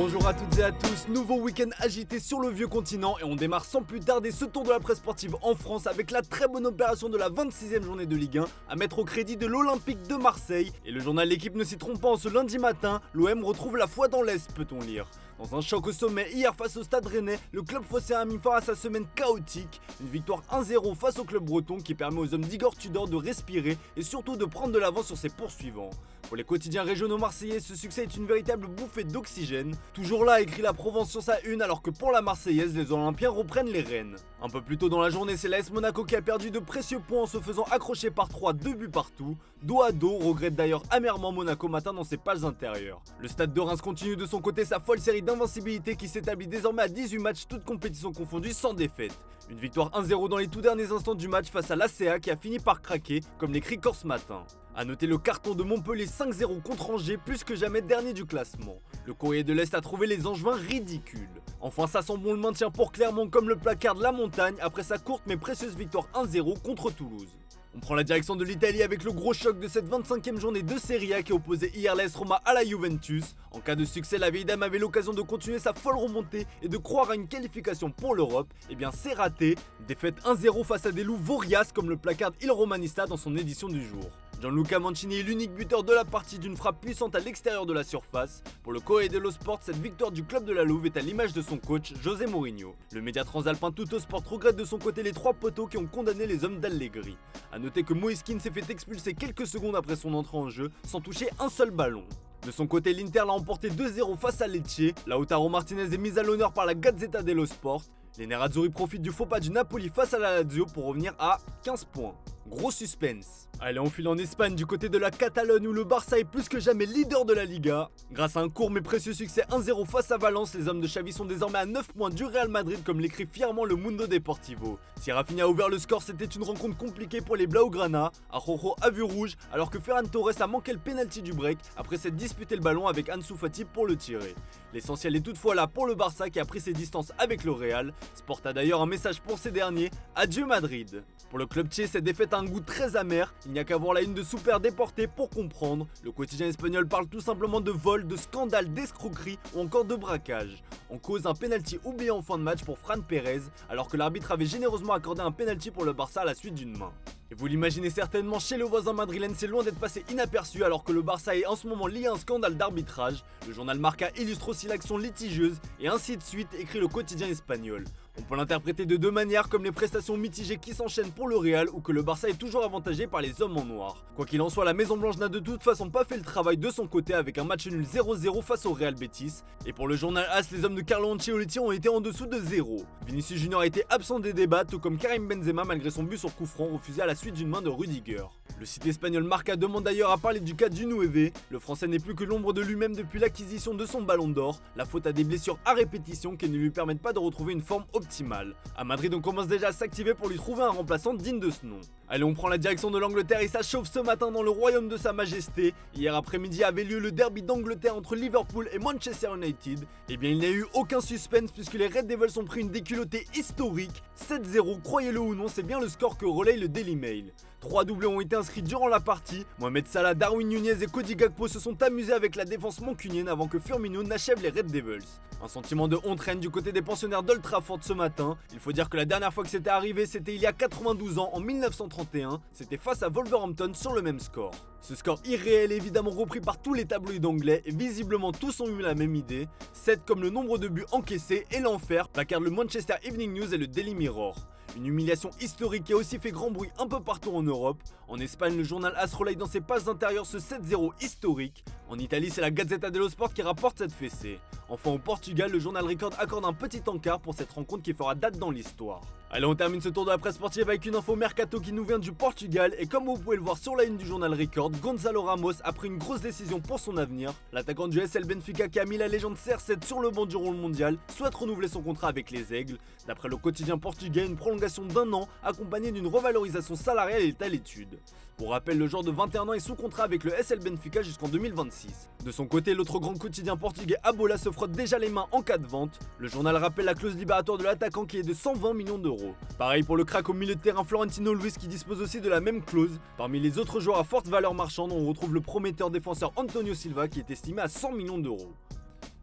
Bonjour à toutes et à tous, nouveau week-end agité sur le vieux continent et on démarre sans plus tarder ce tour de la presse sportive en France avec la très bonne opération de la 26e journée de Ligue 1 à mettre au crédit de l'Olympique de Marseille. Et le journal L'équipe ne s'y trompe pas, en ce lundi matin, l'OM retrouve la foi dans l'Est, peut-on lire. Dans un choc au sommet hier face au Stade Rennais, le club phocéen a mis fin à sa semaine chaotique. Une victoire 1-0 face au club breton qui permet aux hommes d'Igor Tudor de respirer et surtout de prendre de l'avance sur ses poursuivants. Pour les quotidiens régionaux marseillais, ce succès est une véritable bouffée d'oxygène. Toujours là, écrit la Provence sur sa une, alors que pour la Marseillaise, les Olympiens reprennent les rênes. Un peu plus tôt dans la journée, c'est l'AS Monaco qui a perdu de précieux points en se faisant accrocher par 3, 2 buts partout. Dos à dos, regrette d'ailleurs amèrement Monaco matin dans ses pages intérieures. Le Stade de Reims continue de son côté sa folle série d'invincibilité qui s'établit désormais à 18 matchs, toutes compétitions confondues, sans défaite. Une victoire 1-0 dans les tout derniers instants du match face à l'ACA qui a fini par craquer, comme l'écrit Corse Matin. A noter le carton de Montpellier 5-0 contre Angers, plus que jamais dernier du classement. Le courrier de l'Est a trouvé les Angevins ridicules. Enfin, ça sent bon le maintien pour Clermont comme le placard de la montagne après sa courte mais précieuse victoire 1-0 contre Toulouse. On prend la direction de l'Italie avec le gros choc de cette 25e journée de Serie A qui opposait hier l'AS Roma à la Juventus. En cas de succès, la vieille dame avait l'occasion de continuer sa folle remontée et de croire à une qualification pour l'Europe. Eh bien c'est raté, défaite 1-0 face à des loups voriaces comme le placarde Il Romanista dans son édition du jour. Gianluca Mancini est l'unique buteur de la partie d'une frappe puissante à l'extérieur de la surface. Pour le Corriere dello Sport, cette victoire du club de la Louve est à l'image de son coach, José Mourinho. Le média transalpin Tuttosport regrette de son côté les 3 poteaux qui ont condamné les hommes d'Allegri. A noter que Moïse Kean s'est fait expulser quelques secondes après son entrée en jeu, sans toucher un seul ballon. De son côté, l'Inter l'a emporté 2-0 face à Lecce. Lautaro Martinez est mis à l'honneur par la Gazzetta dello Sport. Les Nerazzurri profitent du faux pas du Napoli face à la Lazio pour revenir à 15 points. Gros suspense. Allez, on file en Espagne du côté de la Catalogne où le Barça est plus que jamais leader de la Liga. Grâce à un court mais précieux succès 1-0 face à Valence, les hommes de Xavi sont désormais à 9 points du Real Madrid comme l'écrit fièrement le Mundo Deportivo. Si Rafinha a ouvert le score, c'était une rencontre compliquée pour les Blaugrana. Araujo a vu rouge alors que Ferran Torres a manqué le penalty du break après s'être disputé le ballon avec Ansu Fati pour le tirer. L'essentiel est toutefois là pour le Barça qui a pris ses distances avec le Real. Sport a d'ailleurs un message pour ces derniers, adieu Madrid. Pour le club tché, cette défaite a un goût très amer, il n'y a qu'à voir la une de Super Déporté pour comprendre. Le quotidien espagnol parle tout simplement de vol, de scandale, d'escroquerie ou encore de braquage. En cause un penalty oublié en fin de match pour Fran Pérez, alors que l'arbitre avait généreusement accordé un penalty pour le Barça à la suite d'une main. Et vous l'imaginez certainement, chez le voisin madrilène, c'est loin d'être passé inaperçu alors que le Barça est en ce moment lié à un scandale d'arbitrage. Le journal Marca illustre aussi l'action litigieuse et ainsi de suite, écrit le quotidien espagnol. On peut l'interpréter de deux manières, comme les prestations mitigées qui s'enchaînent pour le Real ou que le Barça est toujours avantagé par les hommes en noir. Quoi qu'il en soit, la Maison Blanche n'a de toute façon pas fait le travail de son côté avec un match nul 0-0 face au Real Betis. Et pour le journal AS, les hommes de Carlo Ancelotti ont été en dessous de 0. Vinicius Junior a été absent des débats, tout comme Karim Benzema malgré son but sur coup franc refusé à la suite d'une main de Rudiger. Le site espagnol Marca demande d'ailleurs à parler du cas du 9. Le français n'est plus que l'ombre de lui-même depuis l'acquisition de son ballon d'or, la faute à des blessures à répétition qui ne lui permettent pas de retrouver une forme optimale. À Madrid, on commence déjà à s'activer pour lui trouver un remplaçant digne de ce nom. Allez, on prend la direction de l'Angleterre et ça chauffe ce matin dans le royaume de sa majesté. Hier après-midi avait lieu le derby d'Angleterre entre Liverpool et Manchester United. Eh bien, il n'y a eu aucun suspense puisque les Red Devils ont pris une déculottée historique. 7-0, croyez-le ou non, c'est bien le score que relaye le Daily Mail. 3 doublés ont été inscrits durant la partie. Mohamed Salah, Darwin Nunez et Cody Gakpo se sont amusés avec la défense mancunienne avant que Firmino n'achève les Red Devils. Un sentiment de honte règne du côté des pensionnaires d'Old Trafford ce matin. Il faut dire que la dernière fois que c'était arrivé, c'était il y a 92 ans, en 1931. C'était face à Wolverhampton sur le même score. Ce score irréel est évidemment repris par tous les tabloïds anglais et visiblement tous ont eu la même idée. 7 comme le nombre de buts encaissés et l'enfer, placarde le Manchester Evening News et le Daily Mirror. Une humiliation historique qui a aussi fait grand bruit un peu partout en Europe. En Espagne, le journal AS relaye dans ses pages intérieures ce 7-0 historique. En Italie, c'est la Gazzetta dello Sport qui rapporte cette fessée. Enfin, au Portugal, le journal Record accorde un petit encart pour cette rencontre qui fera date dans l'histoire. Allez, on termine ce tour de la presse sportive avec une info mercato qui nous vient du Portugal. Et comme vous pouvez le voir sur la une du journal Record, Gonzalo Ramos a pris une grosse décision pour son avenir. L'attaquant du SL Benfica qui a mis la légende CR7 sur le banc du rôle mondial souhaite renouveler son contrat avec les Aigles. D'après le quotidien portugais, une prolongation d'1 an accompagnée d'une revalorisation salariale est à l'étude. Pour rappel, le joueur de 21 ans est sous contrat avec le SL Benfica jusqu'en 2026. De son côté, l'autre grand quotidien portugais Abola se frotte déjà les mains en cas de vente. Le journal rappelle la clause libératoire de l'attaquant qui est de 120 millions d'euros. Pareil pour le crack au milieu de terrain Florentino Luis qui dispose aussi de la même clause. Parmi les autres joueurs à forte valeur marchande, on retrouve le prometteur défenseur Antonio Silva qui est estimé à 100 millions d'euros.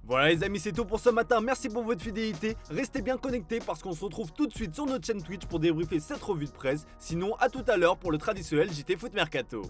Voilà les amis, c'est tout pour ce matin, merci pour votre fidélité, restez bien connectés parce qu'on se retrouve tout de suite sur notre chaîne Twitch pour débriefer cette revue de presse, sinon à tout à l'heure pour le traditionnel JT Foot Mercato.